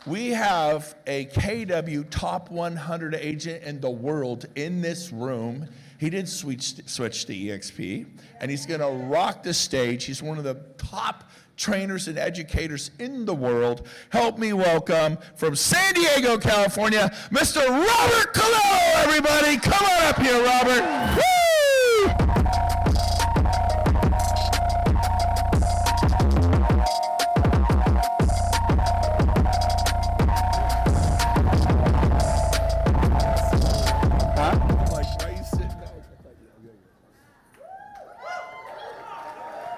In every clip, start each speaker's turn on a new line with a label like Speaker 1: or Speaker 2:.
Speaker 1: We have a KW top 100 agent in the world in this room. He did switch to EXP, and he's going to rock the stage. He's one of the top trainers and educators in the world. Help me welcome from San Diego, California, Mr. Robert Colello, everybody. Come on up here, Robert. Woo!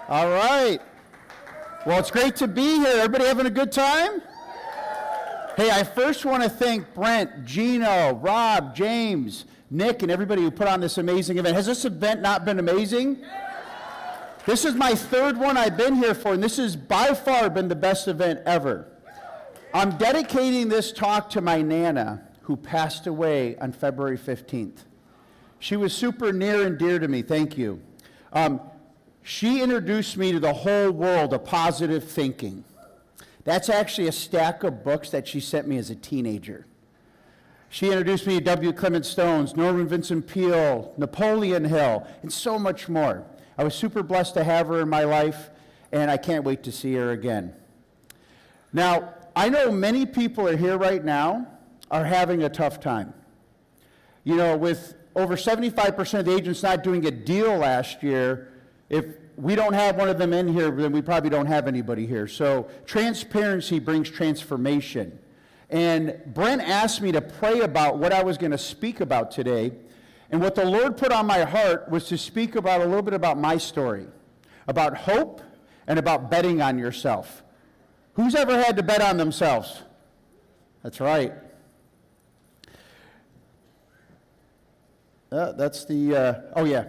Speaker 2: All right. Well, it's great to be here. Everybody having a good time? Hey, I first want to thank Brent, Gino, Rob, James, Nick, and everybody who put on this amazing event. Has this event not been amazing? This is my third one I've been here for, and this has by far been the best event ever. I'm dedicating this talk to my Nana, who passed away on February 15th. She was super near and dear to me. Thank you. She introduced me to the whole world of positive thinking. That's actually a stack of books that she sent me as a teenager. She introduced me to W. Clement Stone's, Norman Vincent Peale, Napoleon Hill, and so much more. I was super blessed to have her in my life, and I can't wait to see her again. Now, I know many people are here right now are having a tough time. You know, with over 75% of the agents not doing a deal last year, if we don't have one of them in here, then we probably don't have anybody here. So transparency brings transformation. And Brent asked me to pray about what I was going to speak about today. And what the Lord put on my heart was to speak about a little bit about my story, about hope and about betting on yourself. Who's ever had to bet on themselves? That's right. That's the, oh yeah.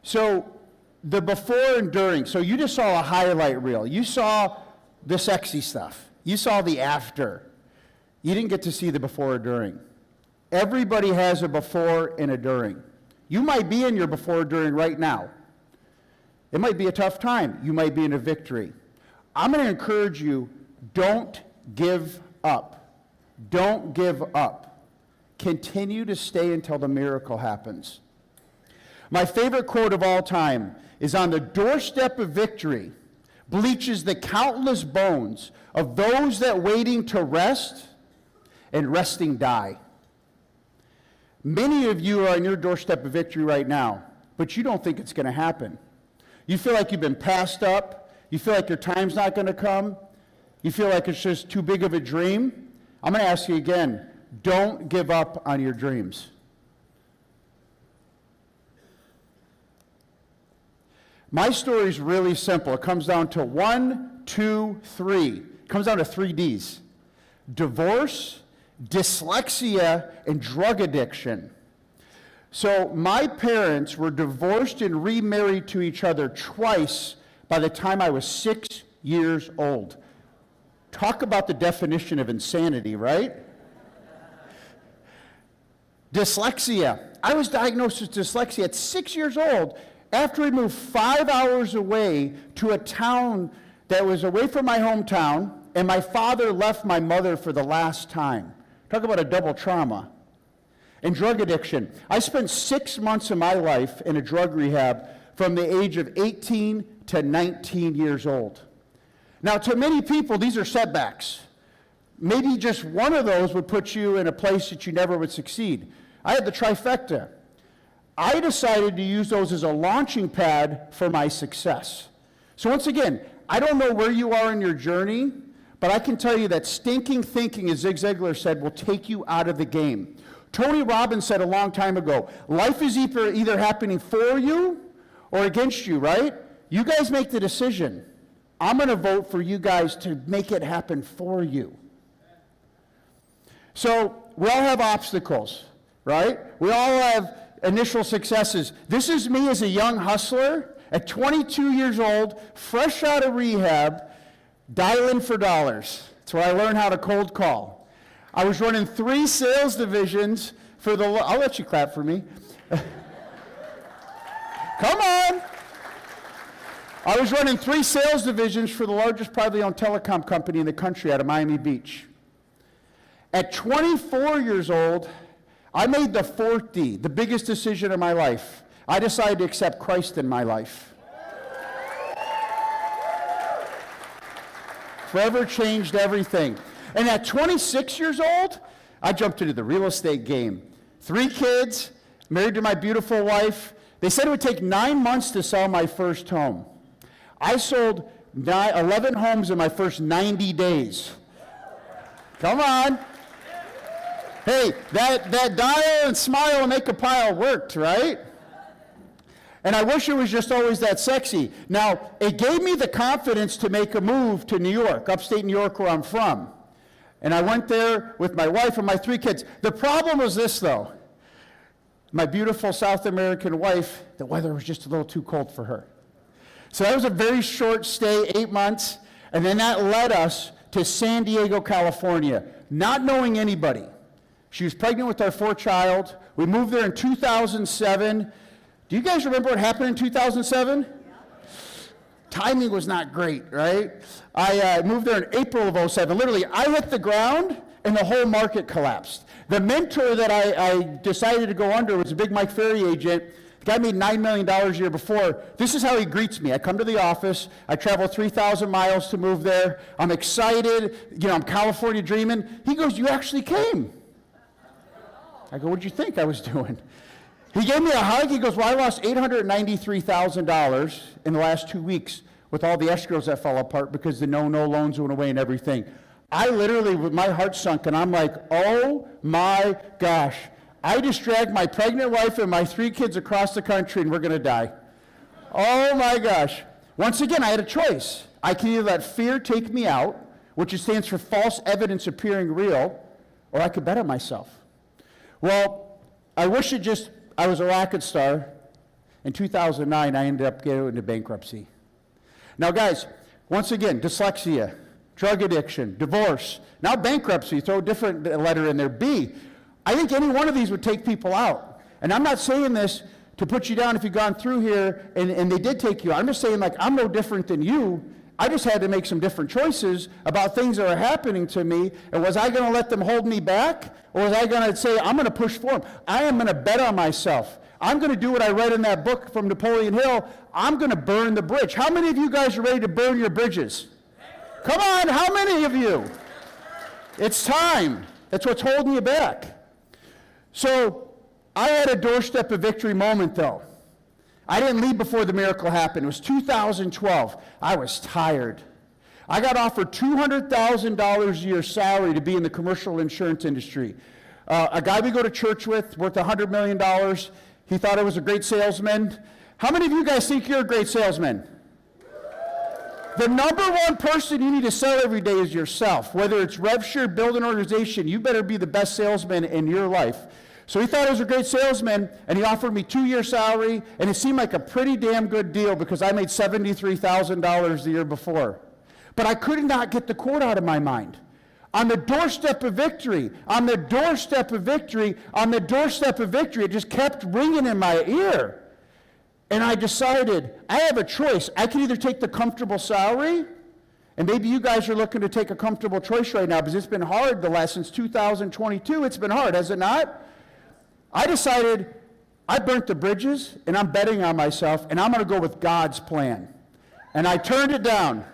Speaker 2: So the before and during. So you just saw a highlight reel. You saw the sexy stuff. You saw the after. You didn't get to see the before or during. Everybody has a before and a during. You might be in your before or during right now. It might be a tough time. You might be in a victory. I'm going to encourage you, don't give up. Don't give up. Continue to stay until the miracle happens. My favorite quote of all time is, "On the doorstep of victory bleaches the countless bones of those that waiting to rest and resting die." Many of you are on your doorstep of victory right now, but you don't think it's going to happen. You feel like you've been passed up. You feel like your time's not going to come. You feel like it's just too big of a dream. I'm going to ask you again, don't give up on your dreams. My story is really simple. It comes down to 1, 2, 3. It comes down to 3 Ds. Divorce, dyslexia, and drug addiction. So my parents were divorced and remarried to each other twice by the time I was 6 years old. Talk about the definition of insanity, right? Dyslexia. I was diagnosed with dyslexia at 6 years old after we moved 5 hours away to a town that was away from my hometown, and my father left my mother for the last time. Talk about a double trauma. And drug addiction. I spent 6 months of my life in a drug rehab from the age of 18 to 19 years old. Now, to many people, these are setbacks. Maybe just one of those would put you in a place that you never would succeed. I had the trifecta. I decided to use those as a launching pad for my success. So once again, I don't know where you are in your journey, but I can tell you that stinking thinking, as Zig Ziglar said, will take you out of the game. Tony Robbins said a long time ago, life is either happening for you or against you, right? You guys make the decision. I'm going to vote for you guys to make it happen for you. So we all have obstacles, right? We all have initial successes. This is me as a young hustler at 22 years old, fresh out of rehab, dialing for dollars. That's where I learned how to cold call. I was running 3 sales divisions for the, I'll let you clap for me. Come on. I was running 3 sales divisions for the largest privately owned telecom company in the country out of Miami Beach. At 24 years old, I made the fourth D, the biggest decision of my life. I decided to accept Christ in my life. Forever changed everything. And at 26 years old, I jumped into the real estate game. 3 kids, married to my beautiful wife. They said it would take 9 months to sell my first home. I sold 11 homes in my first 90 days. Come on. Hey, that dial and smile and make a pile worked, right? And I wish it was just always that sexy. Now, it gave me the confidence to make a move to New York, upstate New York, where I'm from. And I went there with my wife and my 3 kids. The problem was this, though. My beautiful South American wife, the weather was just a little too cold for her. So that was a very short stay, 8 months, and then that led us to San Diego, California, not knowing anybody. She was pregnant with our 4th child. We moved there in 2007. Do you guys remember what happened in 2007? Timing was not great, right? I moved there in April of 2007. Literally, I hit the ground and the whole market collapsed. The mentor that I decided to go under was a big Mike Ferry agent. The guy made $9 million a year before. This is how he greets me. I come to the office. I travel 3,000 miles to move there. I'm excited. I'm California dreaming. He goes, "You actually came." I go, "What'd you think I was doing?" He gave me a hug. He goes, "Well, I lost $893,000 in the last 2 weeks with all the escrows that fell apart because the no loans went away and everything." I literally, with my heart sunk, and I'm like, oh my gosh. I just dragged my pregnant wife and my 3 kids across the country and we're going to die. Oh my gosh. Once again, I had a choice. I can either let fear take me out, which stands for false evidence appearing real, or I could bet on myself. Well, I wish I was a rocket star. In 2009, I ended up getting into bankruptcy. Now guys, once again, dyslexia, drug addiction, divorce, now bankruptcy, throw a different letter in there, B. I think any one of these would take people out. And I'm not saying this to put you down if you've gone through here and they did take you out. I'm just saying, like, I'm no different than you. I just had to make some different choices about things that are happening to me. And was I going to let them hold me back? Or was I going to say, I'm going to push forward? I am going to bet on myself. I'm going to do what I read in that book from Napoleon Hill. I'm going to burn the bridge. How many of you guys are ready to burn your bridges? Come on, how many of you? It's time. That's what's holding you back. So I had a doorstep of victory moment, though. I didn't leave before the miracle happened. It was 2012. I was tired. I got offered $200,000 a year salary to be in the commercial insurance industry. A guy we go to church with, worth $100 million, he thought I was a great salesman. How many of you guys think you're a great salesman? The number one person you need to sell every day is yourself. Whether it's RevShare, build an organization, you better be the best salesman in your life. So he thought I was a great salesman, and he offered me 2-year salary, and it seemed like a pretty damn good deal because I made $73,000 the year before. But I could not get the quote out of my mind. On the doorstep of victory, on the doorstep of victory, on the doorstep of victory, it just kept ringing in my ear. And I decided, I have a choice. I can either take the comfortable salary, and maybe you guys are looking to take a comfortable choice right now because it's been hard since 2022. It's been hard, has it not? I decided I burnt the bridges, and I'm betting on myself, and I'm going to go with God's plan. And I turned it down.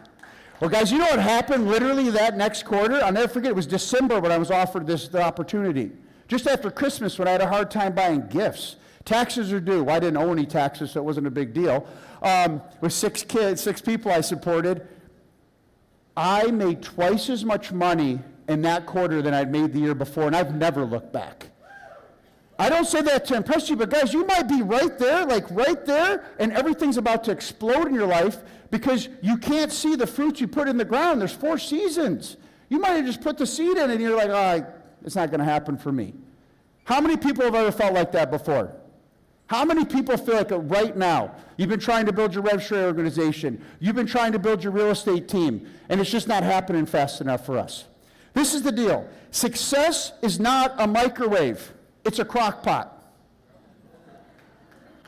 Speaker 2: Well, guys, you know what happened literally that next quarter? I'll never forget. It was December when I was offered the opportunity. Just after Christmas when I had a hard time buying gifts. Taxes are due. Well, I didn't owe any taxes, so it wasn't a big deal. With 6 kids, 6 people I supported, I made twice as much money in that quarter than I'd made the year before, and I've never looked back. I don't say that to impress you, but guys, you might be right there, and everything's about to explode in your life because you can't see the fruits you put in the ground. There's 4 seasons. You might have just put the seed in and you're like, oh, it's not going to happen for me. How many people have ever felt like that before? How many people feel like right now, you've been trying to build your RevShare organization, you've been trying to build your real estate team, and it's just not happening fast enough for us? This is the deal. Success is not a microwave. It's a crock pot.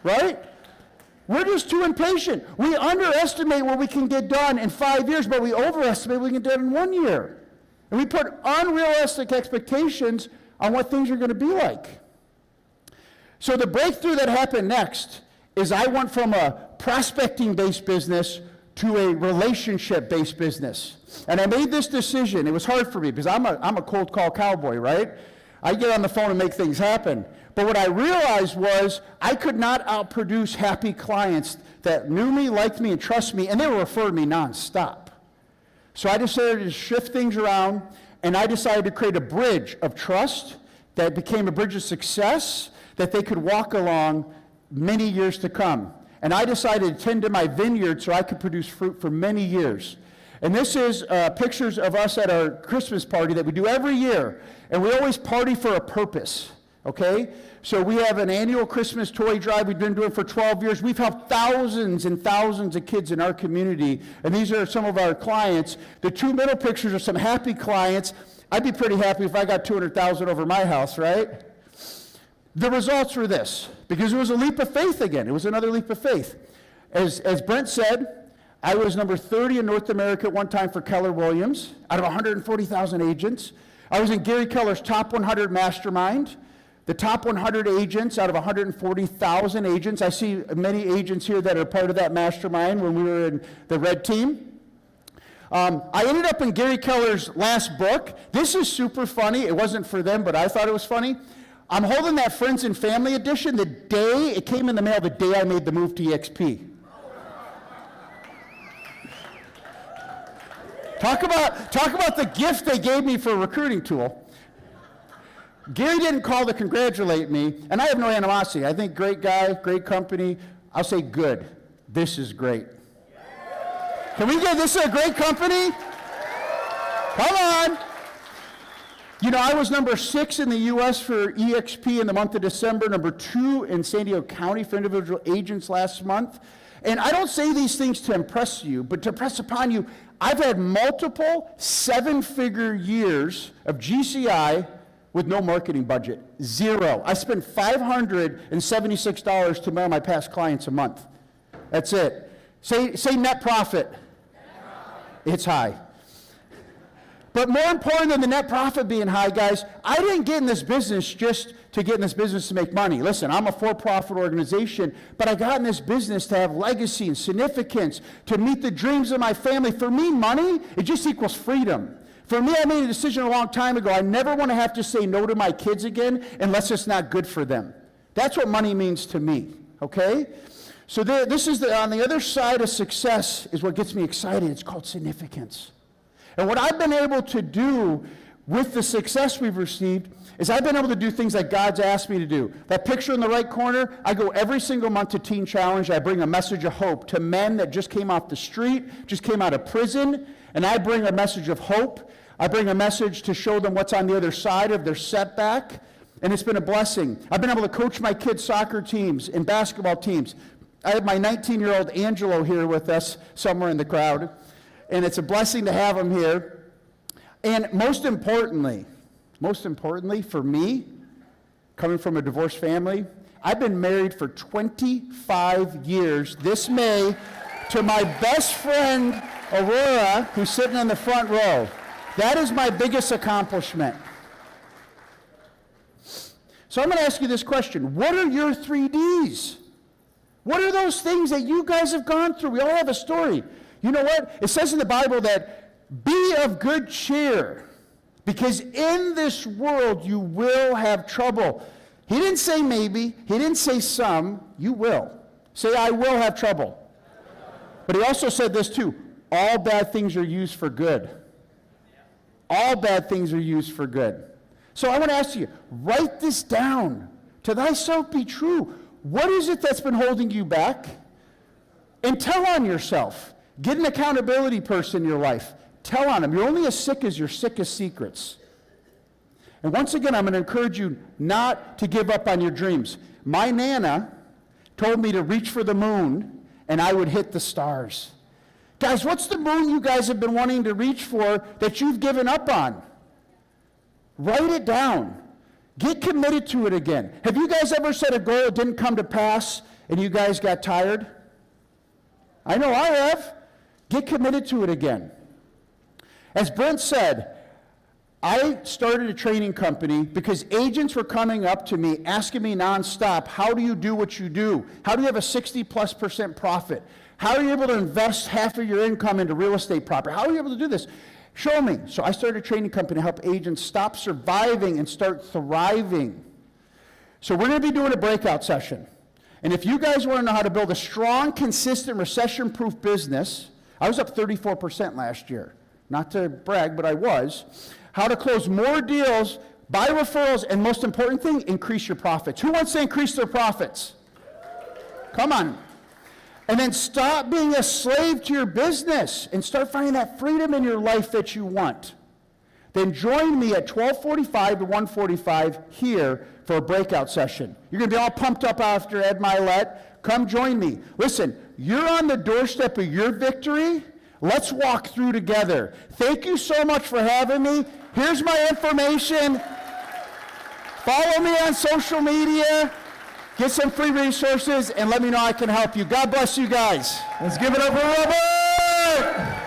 Speaker 2: Right? We're just too impatient. We underestimate what we can get done in 5 years, but we overestimate what we can get done in 1 year. And we put unrealistic expectations on what things are going to be like. So the breakthrough that happened next is I went from a prospecting-based business to a relationship-based business. And I made this decision. It was hard for me because I'm a cold call cowboy, right? I get on the phone and make things happen. But what I realized was I could not outproduce happy clients that knew me, liked me, and trust me, and they were referring me nonstop. So I decided to shift things around, and I decided to create a bridge of trust that became a bridge of success that they could walk along many years to come. And I decided to tend to my vineyard so I could produce fruit for many years. And this is pictures of us at our Christmas party that we do every year. And we always party for a purpose, okay? So we have an annual Christmas toy drive we've been doing for 12 years. We've helped thousands and thousands of kids in our community, and these are some of our clients. The two middle pictures are some happy clients. I'd be pretty happy if I got 200,000 over my house, right? The results were this, because it was a leap of faith again. It was another leap of faith. As Brent said, I was number 30 in North America at one time for Keller Williams, out of 140,000 agents. I was in Gary Keller's top 100 mastermind. The top 100 agents out of 140,000 agents. I see many agents here that are part of that mastermind when we were in the red team. I ended up in Gary Keller's last book. This is super funny. It wasn't for them, but I thought it was funny. I'm holding that Friends and Family edition the day, it came in the mail the day I made the move to EXP. Talk about the gift they gave me for a recruiting tool. Gary didn't call to congratulate me, and I have no animosity. I think great guy, great company. I'll say good. This is great. Can we get this is a great company? Come on. You know, I was number 6 in the U.S. for EXP in the month of December, number 2 in San Diego County for individual agents last month. And I don't say these things to impress you, but to impress upon you, I've had multiple 7-figure years of GCI with no marketing budget. 0. I spend $576 to mail my past clients a month. That's it. Say net profit. It's high. But more important than the net profit being high, guys, I didn't get in this business just to get in this business to make money. Listen, I'm a for-profit organization, but I got in this business to have legacy and significance, to meet the dreams of my family. For me, money, it just equals freedom. For me, I made a decision a long time ago. I never want to have to say no to my kids again unless it's not good for them. That's what money means to me, okay? So this is on the other side of success is what gets me excited. It's called significance. And what I've been able to do with the success we've received is I've been able to do things that God's asked me to do. That picture in the right corner, I go every single month to Teen Challenge. I bring a message of hope to men that just came off the street, just came out of prison, and I bring a message of hope. I bring a message to show them what's on the other side of their setback, and it's been a blessing. I've been able to coach my kids' soccer teams and basketball teams. I have my 19-year-old Angelo here with us somewhere in the crowd, and it's a blessing to have him here. And most importantly for me, coming from a divorced family, I've been married for 25 years this May to my best friend, Aurora, who's sitting in the front row. That is my biggest accomplishment. So I'm going to ask you this question. What are your 3 Ds? What are those things that you guys have gone through? We all have a story. You know what? It says in the Bible that be of good cheer, because in this world you will have trouble. He didn't say maybe. He didn't say some. You will. Say, I will have trouble. But he also said this too. All bad things are used for good. All bad things are used for good. So I want to ask you, write this down. To thyself be true. What is it that's been holding you back? And tell on yourself. Get an accountability person in your life. Tell on them. You're only as sick as your sickest secrets. And once again, I'm going to encourage you not to give up on your dreams. My Nana told me to reach for the moon, and I would hit the stars. Guys, what's the moon you guys have been wanting to reach for that you've given up on? Write it down. Get committed to it again. Have you guys ever set a goal that didn't come to pass and you guys got tired? I know I have. Get committed to it again. As Brent said, I started a training company because agents were coming up to me asking me nonstop, how do you do what you do? How do you have a 60+% profit? How are you able to invest half of your income into real estate property? How are you able to do this? Show me. So I started a training company to help agents stop surviving and start thriving. So we're going to be doing a breakout session. And if you guys want to know how to build a strong, consistent, recession-proof business, I was up 34% last year. Not to brag, but I was. How to close more deals, buy referrals, and most important thing, increase your profits. Who wants to increase their profits? Come on. And then stop being a slave to your business and start finding that freedom in your life that you want. Then join me at 12:45 to 1:45 here for a breakout session. You're going to be all pumped up after Ed Milet. Come join me. Listen, you're on the doorstep of your victory. Let's walk through together. Thank you so much for having me. Here's my information. Follow me on social media. Get some free resources and let me know I can help you. God bless you guys.
Speaker 3: Let's give it up for Robert!